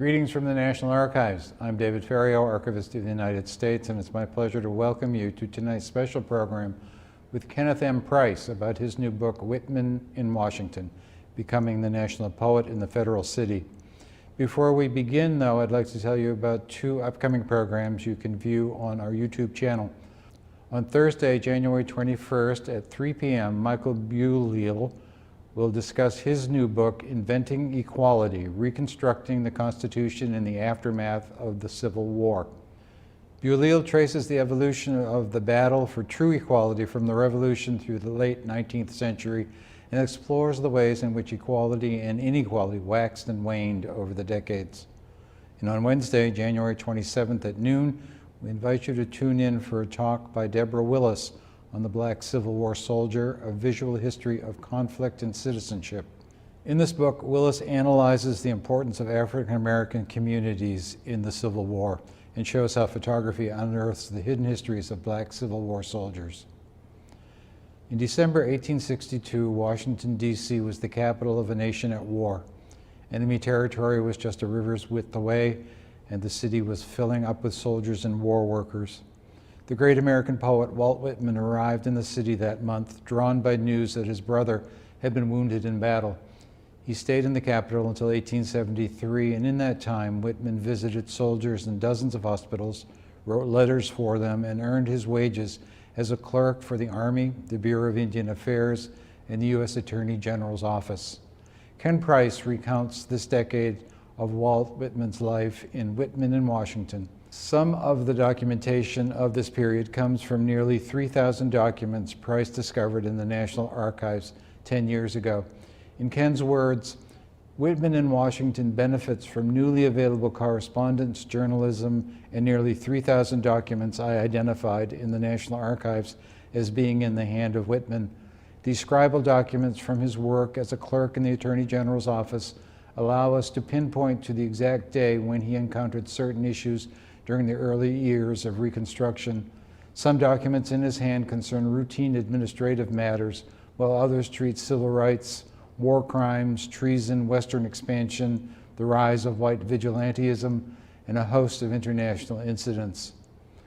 Greetings from the National Archives. I'm David Ferriero, Archivist of the United States, and it's my pleasure to welcome you to tonight's special program with Kenneth M. Price about his new book, Whitman in Washington, Becoming the National Poet in the Federal City. Before we begin, though, I'd like to tell you about two upcoming programs you can view on our YouTube channel. On Thursday, January 21st at 3 p.m., Michael Buleil will discuss his new book, Inventing Equality, Reconstructing the Constitution in the Aftermath of the Civil War. Buleil traces the evolution of the battle for true equality from the Revolution through the late 19th century and explores the ways in which equality and inequality waxed and waned over the decades. And on Wednesday, January 27th at noon, we invite you to tune in for a talk by Deborah Willis on the Black Civil War Soldier, A Visual History of Conflict and Citizenship. In this book, Willis analyzes the importance of African American communities in the Civil War and shows how photography unearths the hidden histories of Black Civil War soldiers. In December 1862, Washington, D.C. was the capital of a nation at war. Enemy territory was just a river's width away, and the city was filling up with soldiers and war workers. The great American poet Walt Whitman arrived in the city that month, drawn by news that his brother had been wounded in battle. He stayed in the capital until 1873, and in that time, Whitman visited soldiers in dozens of hospitals, wrote letters for them, and earned his wages as a clerk for the Army, the Bureau of Indian Affairs, and the U.S. Attorney General's office. Ken Price recounts this decade of Walt Whitman's life in Whitman in Washington. Some of the documentation of this period comes from nearly 3,000 documents Price discovered in the National Archives 10 years ago. In Ken's words, Whitman in Washington benefits from newly available correspondence, journalism, and nearly 3,000 documents I identified in the National Archives as being in the hand of Whitman. These scribal documents from his work as a clerk in the Attorney General's office allow us to pinpoint to the exact day when he encountered certain issues during the early years of Reconstruction. Some documents in his hand concern routine administrative matters, while others treat civil rights, war crimes, treason, Western expansion, the rise of white vigilantism, and a host of international incidents.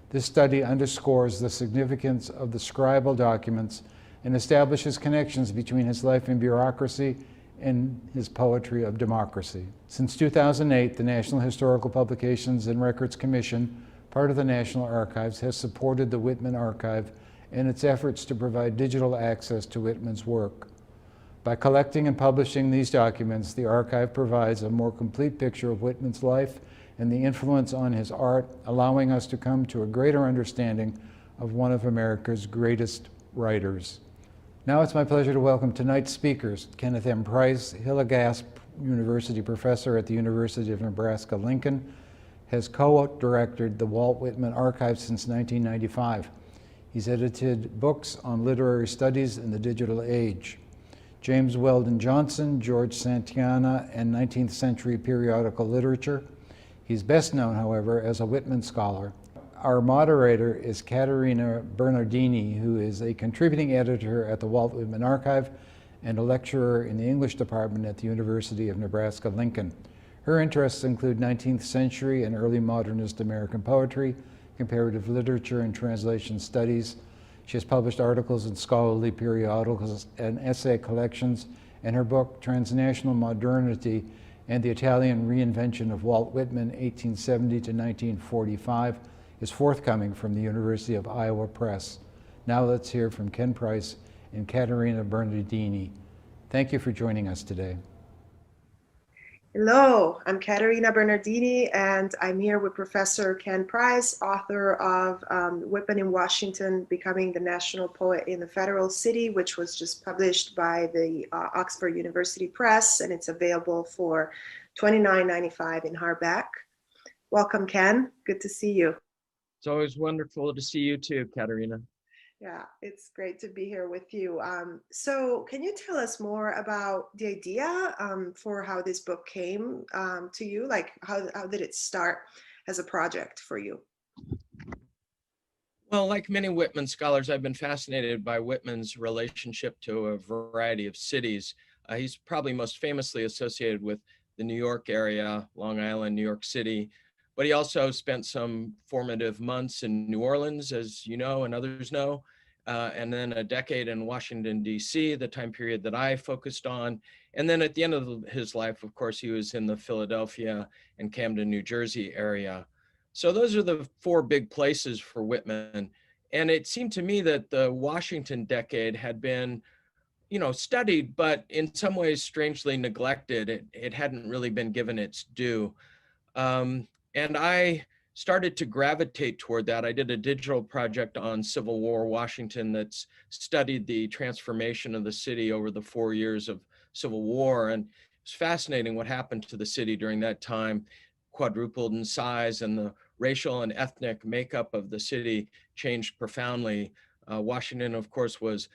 This study underscores the significance of the scribal documents and establishes connections between his life in bureaucracy and his poetry of democracy. Since 2008, the National Historical Publications and Records Commission, part of the National Archives, has supported the Whitman Archive and its efforts to provide digital access to Whitman's work. By collecting and publishing these documents, the archive provides a more complete picture of Whitman's life and the influence on his art, allowing us to come to a greater understanding of one of America's greatest writers. Now it's my pleasure to welcome tonight's speakers, Kenneth M. Price, Hillegasp University professor at the University of Nebraska-Lincoln, has co-directed the Walt Whitman Archive since 1995. He's edited books on literary studies in the digital age. James Weldon Johnson, George Santayana, and 19th century periodical literature. He's best known, however, as a Whitman scholar. Our moderator is Caterina Bernardini, who is a contributing editor at the Walt Whitman Archive and a lecturer in the English department at the University of Nebraska-Lincoln. Her interests include 19th century and early modernist American poetry, comparative literature, and translation studies. She has published articles in scholarly periodicals and essay collections, and her book, Transnational Modernity and the Italian Reinvention of Walt Whitman, 1870 to 1945, is forthcoming from the University of Iowa Press. Now let's hear from Ken Price and Caterina Bernardini. Thank you for joining us today. Hello, I'm Caterina Bernardini, and I'm here with Professor Ken Price, author of Whitman in Washington, Becoming the National Poet in the Federal City, which was just published by the Oxford University Press, and it's available for $29.95 in hardback. Welcome, Ken. Good to see you. It's always wonderful to see you too, Caterina. Yeah, it's great to be here with you. So can you tell us more about the idea for how this book came to you? Like how did it start as a project for you? Well, like many Whitman scholars, I've been fascinated by Whitman's relationship to a variety of cities. He's probably most famously associated with the New York area, Long Island, New York City, but he also spent some formative months in New Orleans, as you know and others know, and then a decade in Washington, D.C., the time period that I focused on. And then at the end of his life, of course, he was in the Philadelphia and Camden, New Jersey area. So those are the four big places for Whitman. And it seemed to me that the Washington decade had been, studied, but in some ways strangely neglected. It hadn't really been given its due. And I started to gravitate toward that. I did a digital project on Civil War Washington that's studied the transformation of the city over the 4 years of Civil War. And it's fascinating what happened to the city during that time, quadrupled in size, and the racial and ethnic makeup of the city changed profoundly. Washington, of course, was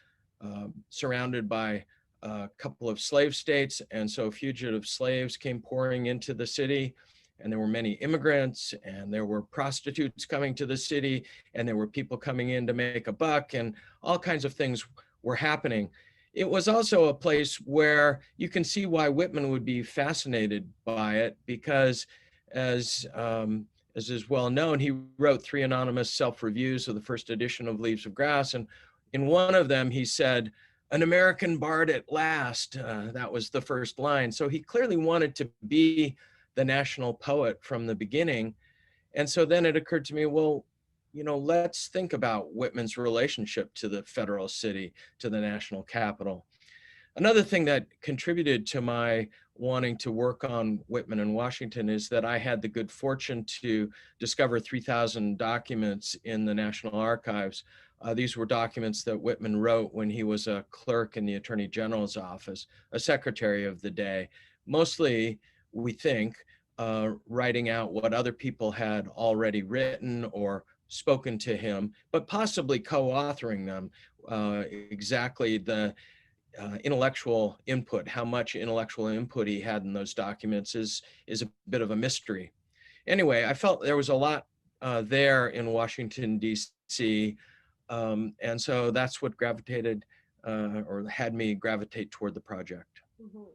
surrounded by a couple of slave states, and so fugitive slaves came pouring into the city, and there were many immigrants, and there were prostitutes coming to the city, and there were people coming in to make a buck, and all kinds of things were happening. It was also a place where you can see why Whitman would be fascinated by it, because as is well known, he wrote 3 anonymous self-reviews of the first edition of Leaves of Grass, and in one of them, he said, "An American bard at last." That was the first line. So he clearly wanted to be the national poet from the beginning. And so then it occurred to me, well, let's think about Whitman's relationship to the federal city, to the national capital. Another thing that contributed to my wanting to work on Whitman in Washington is that I had the good fortune to discover 3,000 documents in the National Archives. These were documents that Whitman wrote when he was a clerk in the Attorney General's office, a secretary of the day, mostly, we think, writing out what other people had already written or spoken to him, but possibly co-authoring them. Exactly the intellectual input, how much intellectual input he had in those documents is a bit of a mystery. Anyway, I felt there was a lot there in Washington, D.C., and so that's what gravitated or had me gravitate toward the project. Mhm.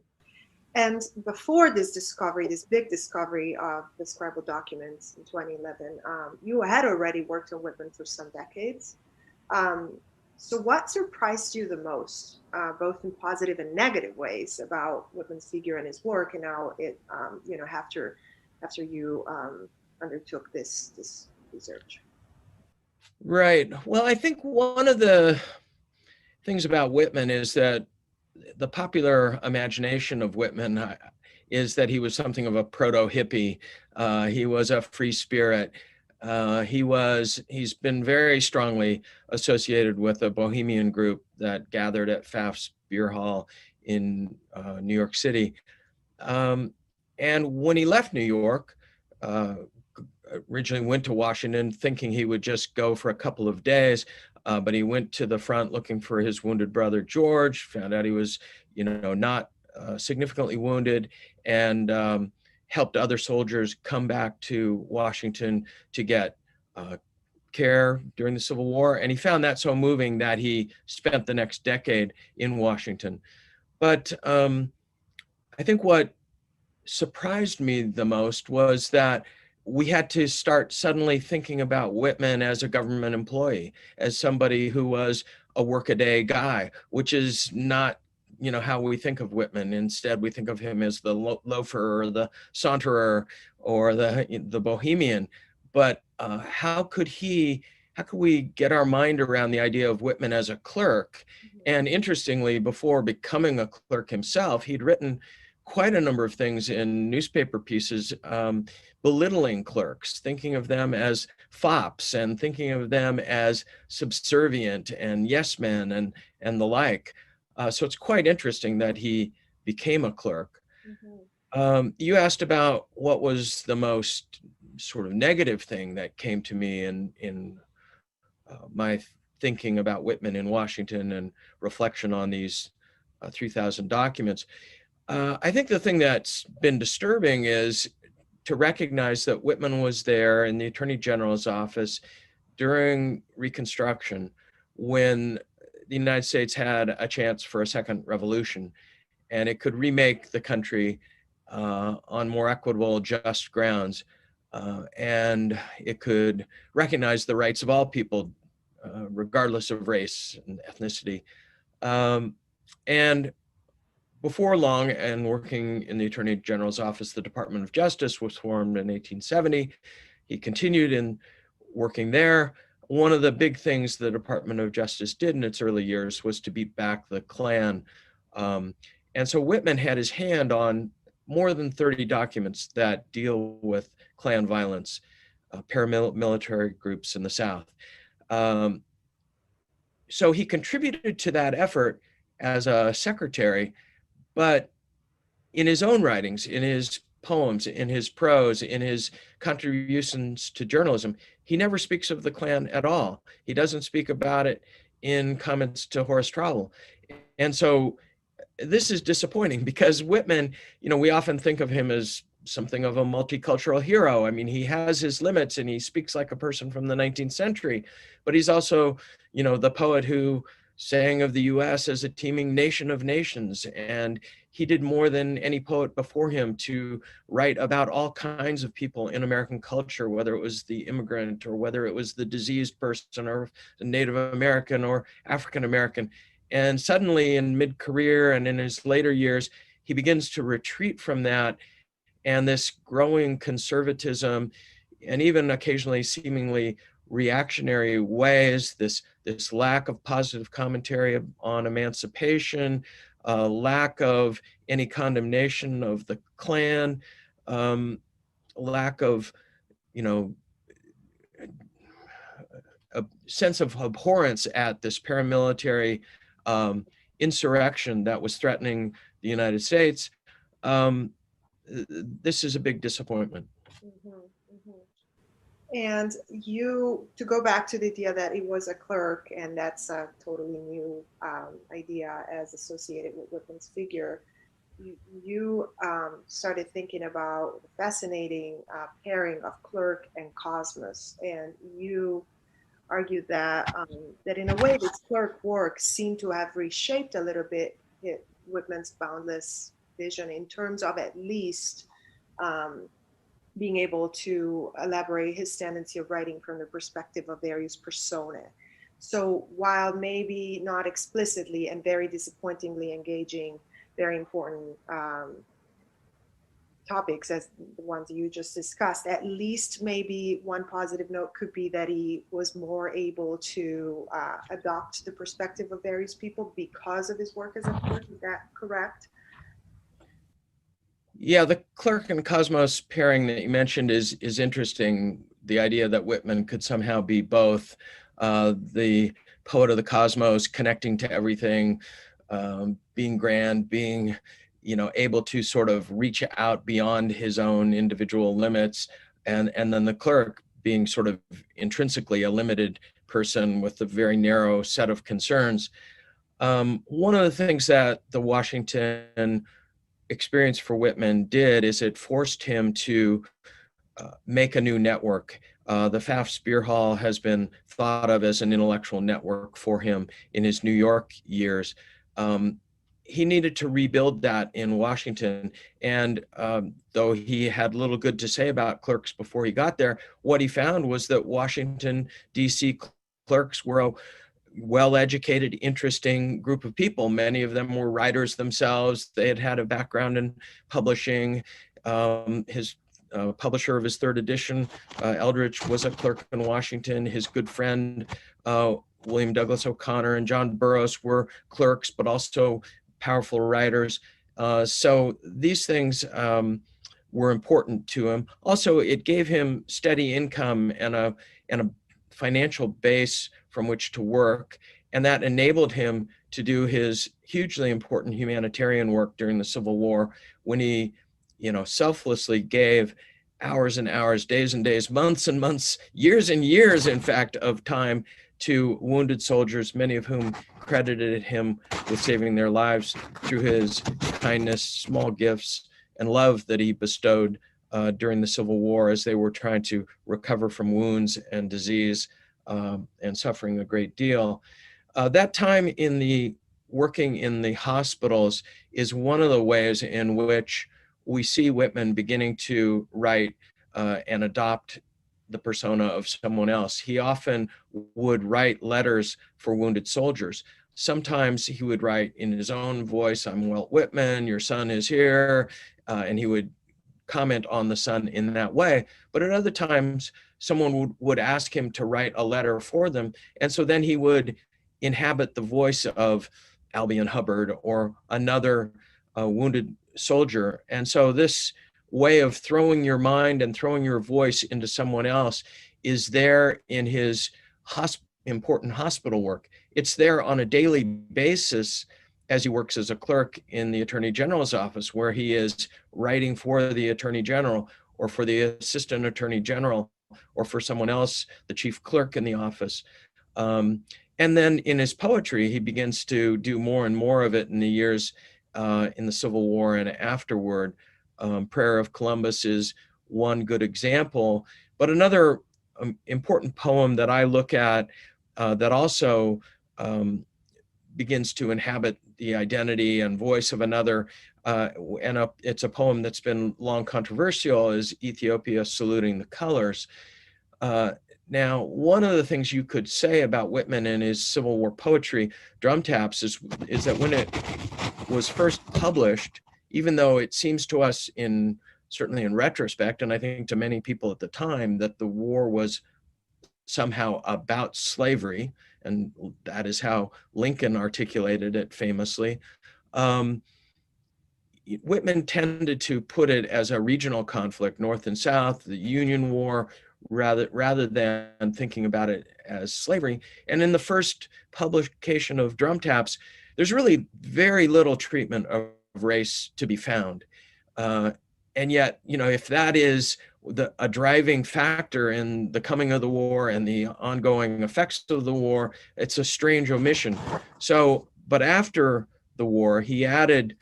And before this discovery, this big discovery of the scribal documents in 2011, you had already worked on Whitman for some decades. So what surprised you the most, both in positive and negative ways, about Whitman's figure and his work, and now after you undertook this research? Right. Well, I think one of the things about Whitman is that the popular imagination of Whitman is that he was something of a proto-hippie. He was a free spirit. He's been very strongly associated with a bohemian group that gathered at Pfaff's Beer Hall in New York City. And when he left New York, originally went to Washington thinking he would just go for a couple of days, but he went to the front looking for his wounded brother George, found out he was, not significantly wounded, and helped other soldiers come back to Washington to get care during the Civil War. And he found that so moving that he spent the next decade in Washington. But I think what surprised me the most was that we had to start suddenly thinking about Whitman as a government employee, as somebody who was a workaday guy, which is not, how we think of Whitman. Instead, we think of him as the loafer or the saunterer or the bohemian. But how could we get our mind around the idea of Whitman as a clerk? And interestingly, before becoming a clerk himself, he'd written quite a number of things in newspaper pieces, belittling clerks, thinking of them as fops and thinking of them as subservient and yes men and the like. So it's quite interesting that he became a clerk. Mm-hmm. You asked about what was the most sort of negative thing that came to me in my thinking about Whitman in Washington and reflection on these 3,000 documents. I think the thing that's been disturbing is to recognize that Whitman was there in the Attorney General's office during Reconstruction when the United States had a chance for a second revolution, and it could remake the country on more equitable, just grounds. And it could recognize the rights of all people, regardless of race and ethnicity. And before long, and working in the Attorney General's office, the Department of Justice was formed in 1870. He continued in working there. One of the big things the Department of Justice did in its early years was to beat back the Klan. And so Whitman had his hand on more than 30 documents that deal with Klan violence, paramilitary groups in the South. So he contributed to that effort as a secretary, but in his own writings, in his poems, in his prose, in his contributions to journalism, he never speaks of the Klan at all. He doesn't speak about it in comments to Horace Traubel. And so this is disappointing because Whitman, we often think of him as something of a multicultural hero. I mean, he has his limits and he speaks like a person from the 19th century, but he's also, the poet who sang of the US as a teeming nation of nations. And he did more than any poet before him to write about all kinds of people in American culture, whether it was the immigrant or whether it was the diseased person or the Native American or African American. And suddenly in mid-career and in his later years, he begins to retreat from that, and this growing conservatism and even occasionally seemingly reactionary ways, this lack of positive commentary on emancipation, lack of any condemnation of the Klan, lack of, a sense of abhorrence at this paramilitary insurrection that was threatening the United States. This is a big disappointment. Mm-hmm, mm-hmm. And to go back to the idea that it was a clerk, and that's a totally new idea as associated with Whitman's figure, you started thinking about the fascinating pairing of Clerk and Cosmos, and you argued that that in a way this Clerk work seemed to have reshaped a little bit Whitman's boundless vision in terms of at least being able to elaborate his tendency of writing from the perspective of various personae. So while maybe not explicitly and very disappointingly engaging very important topics as the ones you just discussed, at least maybe one positive note could be that he was more able to adopt the perspective of various people because of his work as a clerk. Is that correct? Yeah, the Clerk and Cosmos pairing that you mentioned is interesting. The idea that Whitman could somehow be both the poet of the cosmos, connecting to everything, being grand, being able to sort of reach out beyond his own individual limits, and then the Clerk being sort of intrinsically a limited person with a very narrow set of concerns. One of the things that the Washington experience for Whitman did is it forced him to make a new network. The Pfaff's Beer Hall has been thought of as an intellectual network for him in his New York years. He needed to rebuild that in Washington. And though he had little good to say about clerks before he got there, what he found was that Washington, D.C. clerks were a well-educated, interesting group of people. Many of them were writers themselves. They had had a background in publishing. His publisher of his third edition, Eldridge, was a clerk in Washington. His good friend, William Douglas O'Connor and John Burroughs, were clerks, but also powerful writers. So these things were important to him. Also, it gave him steady income and a financial base from which to work, and that enabled him to do his hugely important humanitarian work during the Civil War, when he, selflessly gave hours and hours, days and days, months and months, years and years, in fact, of time to wounded soldiers, many of whom credited him with saving their lives through his kindness, small gifts, and love that he bestowed during the Civil War as they were trying to recover from wounds and disease and suffering a great deal. That time in the working in the hospitals is one of the ways in which we see Whitman beginning to write and adopt the persona of someone else. He often would write letters for wounded soldiers. Sometimes he would write in his own voice, "I'm Walt Whitman, your son is here," and he would comment on the son in that way. But at other times, someone would ask him to write a letter for them. And so then he would inhabit the voice of Albion Hubbard or another wounded soldier. And so this way of throwing your mind and throwing your voice into someone else is there in his important hospital work. It's there on a daily basis as he works as a clerk in the Attorney General's office, where he is writing for the Attorney General or for the Assistant Attorney General or for someone else, the chief clerk in the office. And then in his poetry, he begins to do more and more of it in the years in the Civil War and afterward. Prayer of Columbus is one good example, but another important poem that I look at that also begins to inhabit the identity and voice of another, it's a poem that's been long controversial, is Ethiopia Saluting the Colors. Now, one of the things you could say about Whitman and his Civil War poetry, Drum Taps, is that when it was first published, even though it seems to us certainly in retrospect, and I think to many people at the time, that the war was somehow about slavery, and that is how Lincoln articulated it famously. Whitman tended to put it as a regional conflict, North and South, the Union War, rather than thinking about it as slavery. And in the first publication of Drum Taps, there's really very little treatment of race to be found. And yet, if that is a driving factor in the coming of the war and the ongoing effects of the war, it's a strange omission. So, but after the war, he added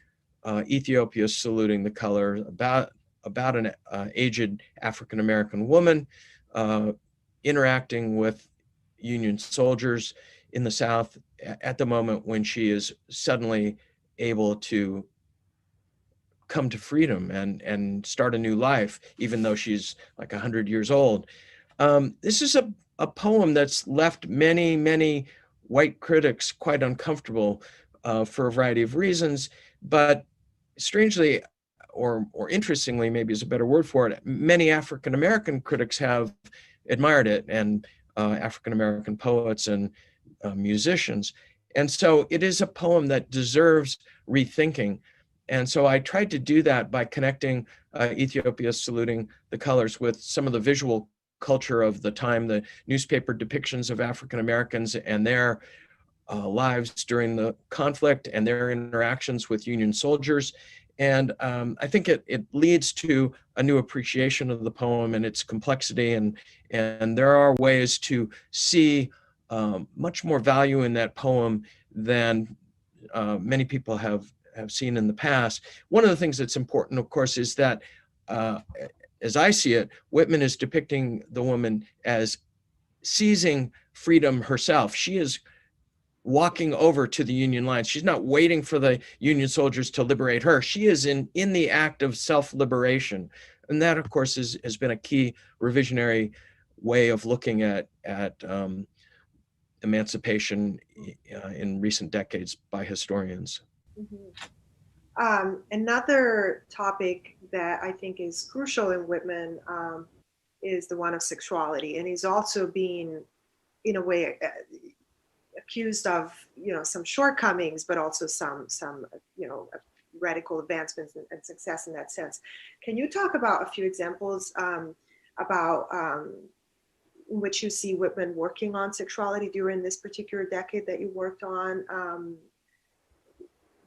Ethiopia Saluting the Color, about an aged African-American woman interacting with Union soldiers in the South at the moment when she is suddenly able to come to freedom and start a new life, even though she's like 100 years old. This is a poem that's left many, many white critics quite uncomfortable for a variety of reasons, but strangely, or interestingly, maybe is a better word for it, many African-American critics have admired it, and African-American poets and musicians. And so it is a poem that deserves rethinking. And so I tried to do that by connecting Ethiopia Saluting the Colors with some of the visual culture of the time, the newspaper depictions of African-Americans and their lives during the conflict and their interactions with Union soldiers. And I think it leads to a new appreciation of the poem and its complexity. And there are ways to see much more value in that poem than many people have seen in the past. One of the things that's important, of course, is that, as I see it, Whitman is depicting the woman as seizing freedom herself. She is walking over to the Union lines. She's not waiting for the Union soldiers to liberate her. She is in the act of self-liberation. And that, of course, has been a key revisionary way of looking at emancipation in recent decades by historians. Mm-hmm. Another topic that I think is crucial in Whitman is the one of sexuality. And he's also being, in a way, accused of, some shortcomings, but also some radical advancements and success in that sense. Can you talk about a few examples about in which you see Whitman working on sexuality during this particular decade that you worked on?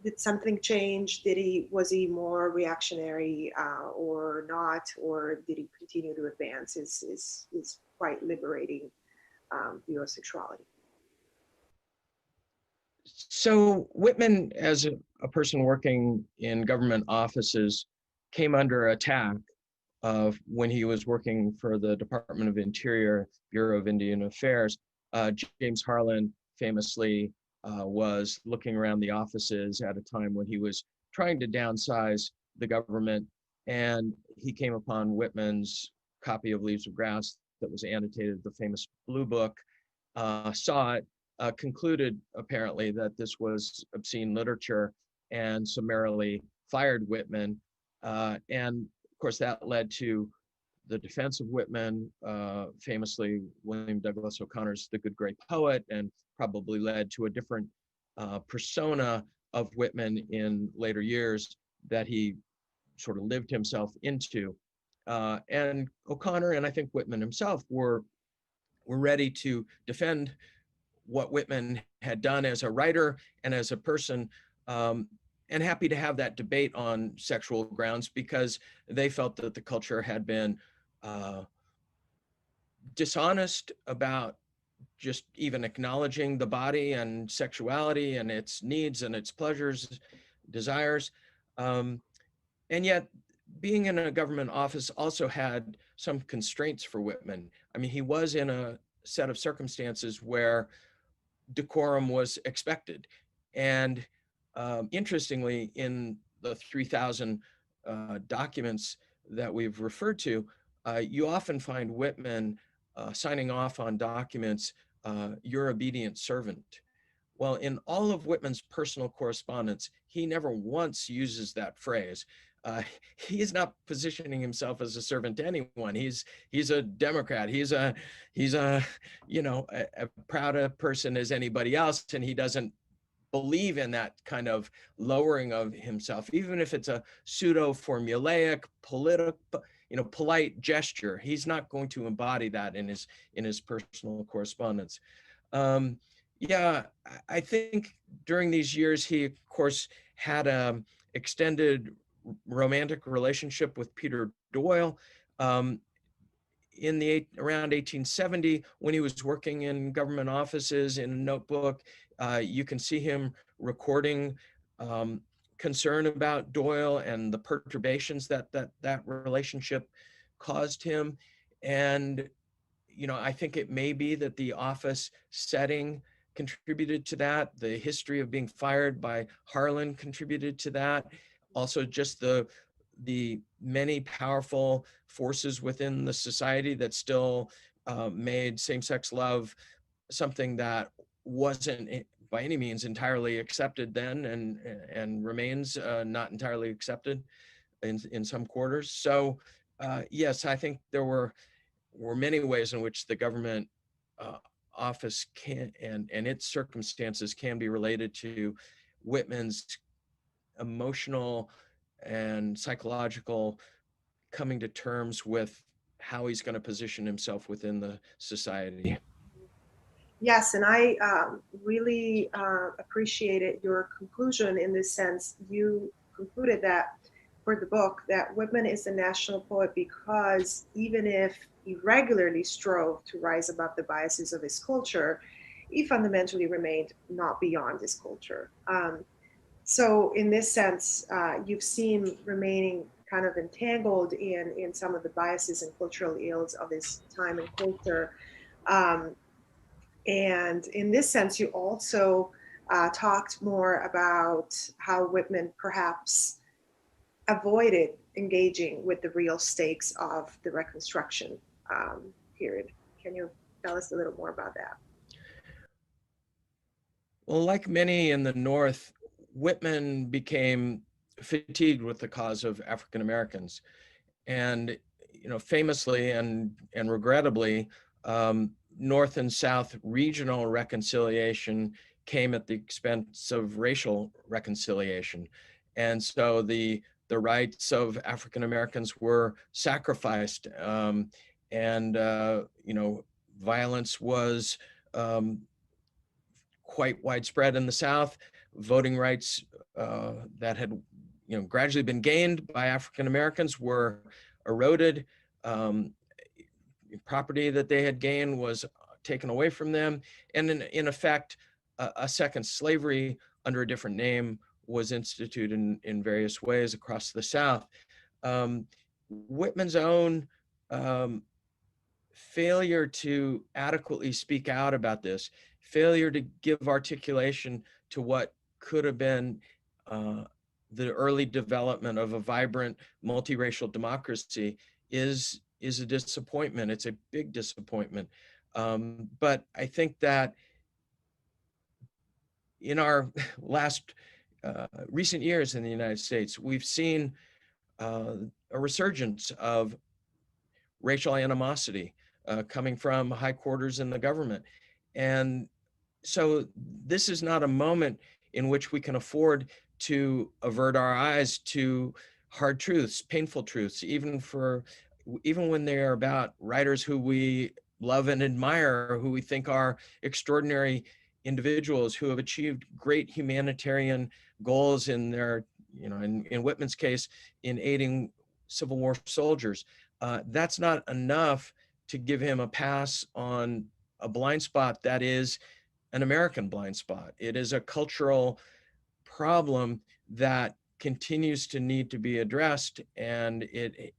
Did something change? Was he more reactionary or not, or did he continue to advance his quite liberating view of sexuality? So Whitman, as a person working in government offices, came under attack when he was working for the Department of Interior, Bureau of Indian Affairs. James Harlan famously was looking around the offices at a time when he was trying to downsize the government And he came upon Whitman's copy of Leaves of Grass that was annotated, the famous Blue Book, saw it, concluded apparently that this was obscene literature, and summarily fired Whitman. And of course, that led to the defense of Whitman, famously William Douglas O'Connor's The Good Great Poet, and probably led to a different persona of Whitman in later years that he sort of lived himself into. And O'Connor, and I think Whitman himself, were ready to defend what Whitman had done as a writer and as a person, and happy to have that debate on sexual grounds, because they felt that the culture had been dishonest about just even acknowledging the body and sexuality and its needs and its pleasures, desires. And yet, being in a government office also had some constraints for Whitman. I mean, he was in a set of circumstances where decorum was expected. And interestingly, in the 3,000 documents that we've referred to, you often find Whitman signing off on documents, "Your obedient servant." Well, in all of Whitman's personal correspondence, he never once uses that phrase. Uh, he's not positioning himself as a servant to anyone. He's a Democrat. He's a a proud a person as anybody else, and he doesn't believe in that kind of lowering of himself, even if it's a pseudo formulaic, polite gesture. He's not going to embody that in his personal correspondence. Yeah, I think during these years, he, of course, had an extended romantic relationship with Peter Doyle. Around 1870, when he was working in government offices in a notebook, you can see him recording concern about Doyle and the perturbations that relationship caused him. And I think it may be that the office setting contributed to that. The history of being fired by Harlan contributed to that. Also, just the many powerful forces within the society that still made same-sex love something that wasn't by any means entirely accepted then, and remains not entirely accepted in some quarters. So yes, I think there were many ways in which the government office can and its circumstances can be related to Whitman's emotional and psychological coming to terms with how he's going to position himself within the society. Yes, and I really appreciated your conclusion in this sense. You concluded that for the book that Whitman is a national poet because even if he regularly strove to rise above the biases of his culture, he fundamentally remained not beyond his culture. So in this sense, you've seen remaining kind of entangled in some of the biases and cultural ills of his time and culture. Um, and in this sense, you also talked more about how Whitman perhaps avoided engaging with the real stakes of the Reconstruction period. Can you tell us a little more about that? Well, like many in the North, Whitman became fatigued with the cause of African Americans. And famously and regrettably, North and South regional reconciliation came at the expense of racial reconciliation, and so the rights of African Americans were sacrificed, and violence was quite widespread in the South. Voting rights that had gradually been gained by African Americans were eroded. Property that they had gained was taken away from them, and in effect, a second slavery under a different name was instituted in various ways across the South. Whitman's own failure to adequately speak out about this, failure to give articulation to what could have been the early development of a vibrant multiracial democracy is a disappointment. It's a big disappointment. But I think that in our last recent years in the United States, we've seen a resurgence of racial animosity coming from high quarters in the government. And so this is not a moment in which we can afford to avert our eyes to hard truths, painful truths, even when they are about writers who we love and admire, who we think are extraordinary individuals who have achieved great humanitarian goals in their, in Whitman's case, in aiding Civil War soldiers. That's not enough to give him a pass on a blind spot that is an American blind spot. It is a cultural problem that continues to need to be addressed, and it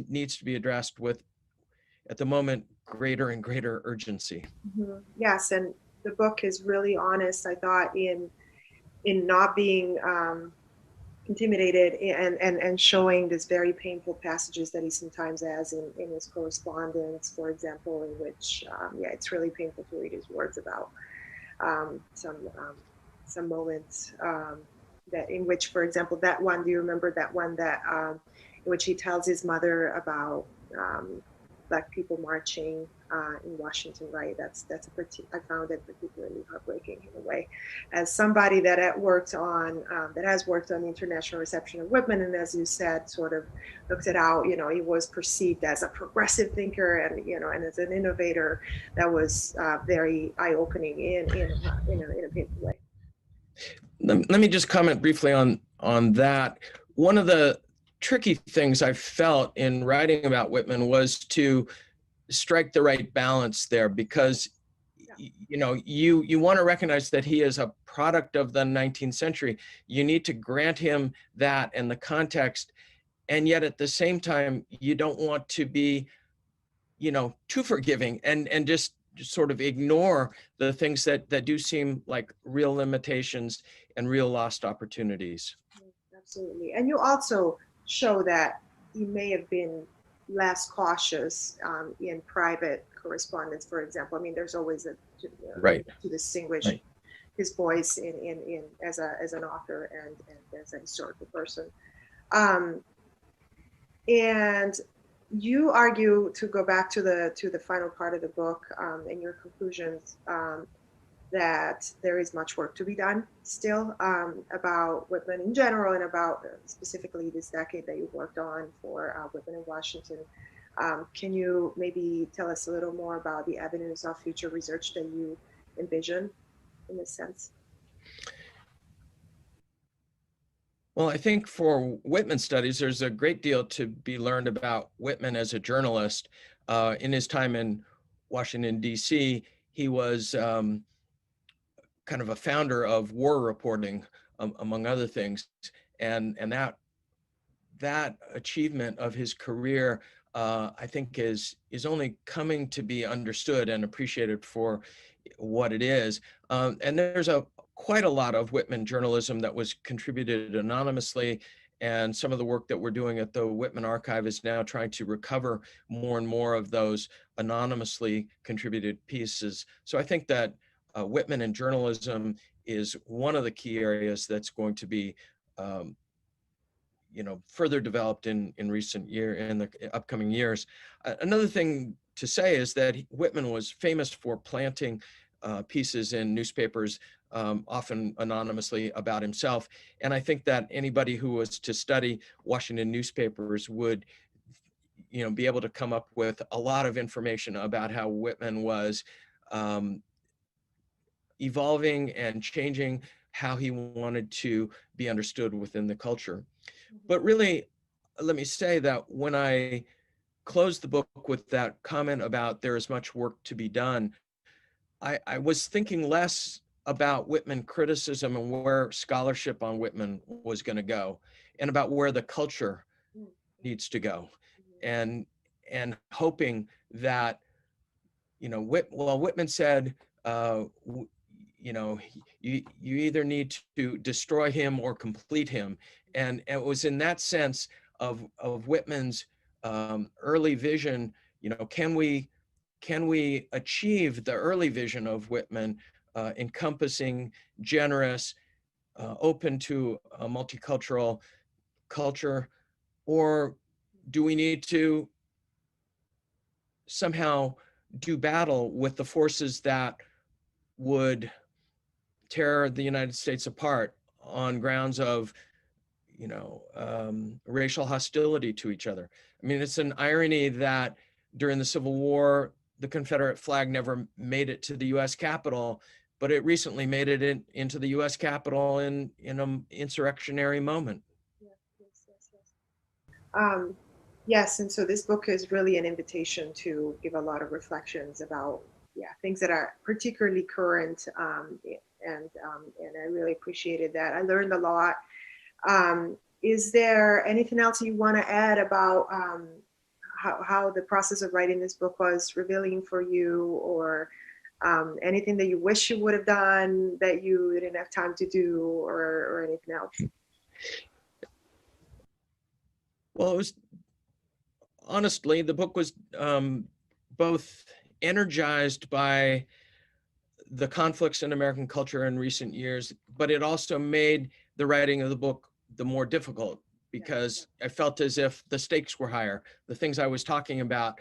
needs to be addressed with, at the moment, greater and greater urgency. Yes, and the book is really honest, I thought, in not being intimidated and showing these very painful passages that he sometimes has in his correspondence, for example, in which, it's really painful to read his words about some moments that in which, for example, that one, do you remember that one that in which he tells his mother about Black people marching in Washington, right? I found it particularly heartbreaking in a way. As somebody that has worked on the international reception of Whitman, and as you said, sort of looked it out, he was perceived as a progressive thinker and as an innovator. That was very eye-opening in a painful way. Let me just comment briefly on that. One of the tricky things I felt in writing about Whitman was to strike the right balance there, because you want to recognize that he is a product of the 19th century. You need to grant him that and the context, and yet at the same time you don't want to be too forgiving and just sort of ignore the things that do seem like real limitations and real lost opportunities. Absolutely. And you also show that he may have been less cautious in private correspondence, for example. I mean, there's always right to distinguish right. his voice in as an author and as a historical person. And you argue, to go back to the final part of the book and your conclusions, that there is much work to be done still about Whitman in general and about specifically this decade that you worked on for Whitman in Washington. Can you maybe tell us a little more about the avenues of future research that you envision in this sense? Well, I think for Whitman studies, there's a great deal to be learned about Whitman as a journalist. In his time in Washington, D.C., he was kind of a founder of war reporting, among other things. And that achievement of his career, I think is only coming to be understood and appreciated for what it is. And there's quite a lot of Whitman journalism that was contributed anonymously, and some of the work that we're doing at the Whitman Archive is now trying to recover more and more of those anonymously contributed pieces. So I think that Whitman and journalism is one of the key areas that's going to be further developed in the upcoming years. Another thing to say is that Whitman was famous for planting pieces in newspapers, often anonymously, about himself. And I think that anybody who was to study Washington newspapers would be able to come up with a lot of information about how Whitman was evolving and changing how he wanted to be understood within the culture. But really, let me say that when I closed the book with that comment about there is much work to be done, I was thinking less about Whitman criticism and where scholarship on Whitman was going to go, and about where the culture needs to go, and hoping that Whitman said, you either need to destroy him or complete him. And it was in that sense of Whitman's early vision, can we achieve the early vision of Whitman, encompassing, generous, open to a multicultural culture, or do we need to somehow do battle with the forces that would tear the United States apart on grounds of, racial hostility to each other? I mean, it's an irony that during the Civil War, the Confederate flag never made it to the U.S. Capitol, but it recently made it into the U.S. Capitol in an insurrectionary moment. Yes, and so this book is really an invitation to give a lot of reflections about things that are particularly current, and I really appreciated that. I learned a lot. Is there anything else you want to add about how the process of writing this book was revealing for you, or anything that you wish you would have done that you didn't have time to do, or anything else? Well, honestly, the book was both energized by the conflicts in American culture in recent years, but it also made the writing of the book the more difficult, because I felt as if the stakes were higher. The things I was talking about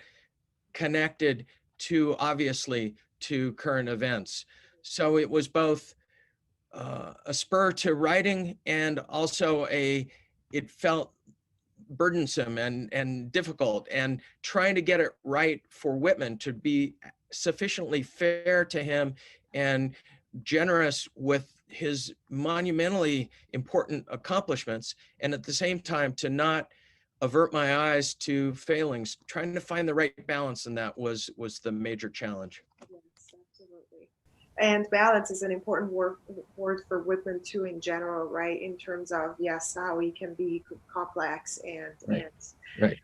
connected too obviously to current events. So it was both a spur to writing, and also it felt burdensome and difficult, and trying to get it right for Whitman to be sufficiently fair to him and generous with his monumentally important accomplishments, and at the same time to not avert my eyes to failings. Trying to find the right balance in that was the major challenge. Yes, absolutely. And balance is an important word for Whitman too, in general, right? In terms of, yes, how he can be complex and Right.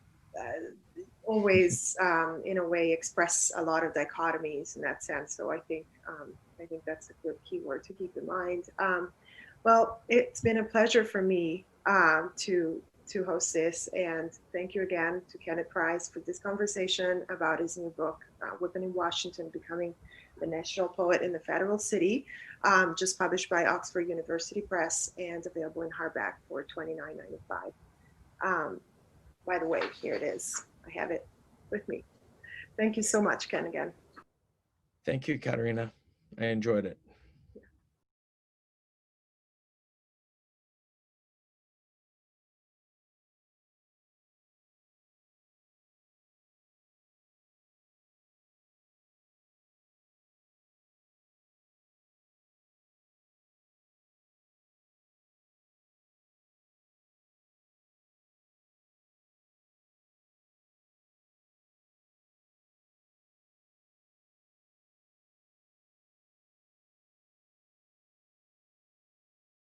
Always, in a way, express a lot of dichotomies in that sense. So I think that's a good keyword to keep in mind. Well, it's been a pleasure for me to host this, and thank you again to Kenneth Price for this conversation about his new book, Whitman in Washington, Becoming the National Poet in the Federal City, just published by Oxford University Press and available in hardback for $29.95. By the way, here it is. I have it with me. Thank you so much, Ken, again. Thank you, Katerina. I enjoyed it.